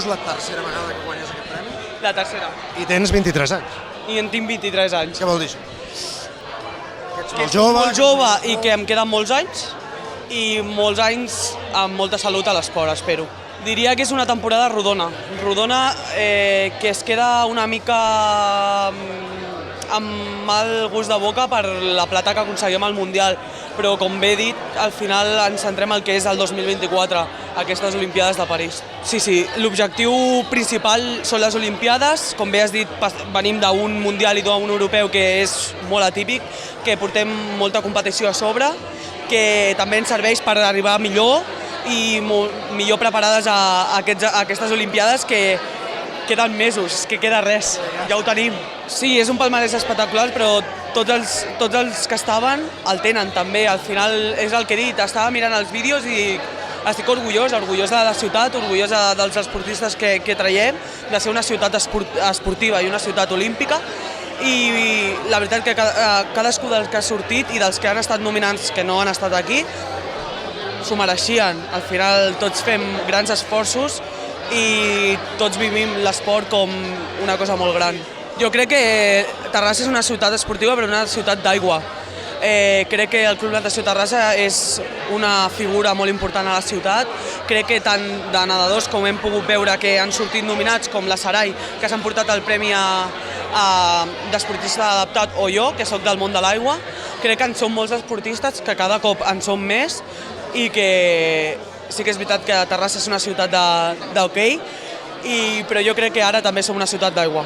És la tercera vegada que guanyes aquest premi? La tercera. I tens 23 anys. I en tinc 23 anys. Què vol dir això? Que ets molt Soc jove. molt jove i que em queden molts anys, i molts anys amb molta salut a l'esport, espero. Diria que és una temporada rodona. Rodona que es queda una mica amb mal gust de boca per la plata que aconseguim al Mundial, però com bé he dit, al final ens centrem al que és el 2024, aquestes Olimpiades de París. Sí, l'objectiu principal són les Olimpiades, com bé has dit, venim d'un Mundial i d'un Europeu que és molt atípic, que portem molta competició a sobre, que també ens serveix per arribar millor i millor preparades a aquestes Olimpiades que queden mesos, que queda res, ja ho tenim. Sí, és un palmarès espectacular, però tots els que estaven el tenen també. Al final és el que he dit, estava mirant els vídeos i estic orgullós de la ciutat, orgullós dels esportistes que traiem, de ser una ciutat esportiva i una ciutat olímpica. I la veritat que cadascú dels que ha sortit i dels que han estat nominats que no han estat aquí s'ho mereixien. Al final tots fem grans esforços i tots vivim l'esport com una cosa molt gran. Jo crec que Terrassa és una ciutat esportiva però una ciutat d'aigua. Crec que el Club Natació Terrassa és una figura molt important a la ciutat. Crec que tant de nedadors com hem pogut veure que han sortit nominats, com la Sarai, que s'han portat el premi d'esportista adaptat, o jo, que sóc del món de l'aigua. Crec que en som molts esportistes, que cada cop en som més, i que sí que és veritat que Terrassa és una ciutat d'hoquei, però jo crec que ara també som una ciutat d'aigua.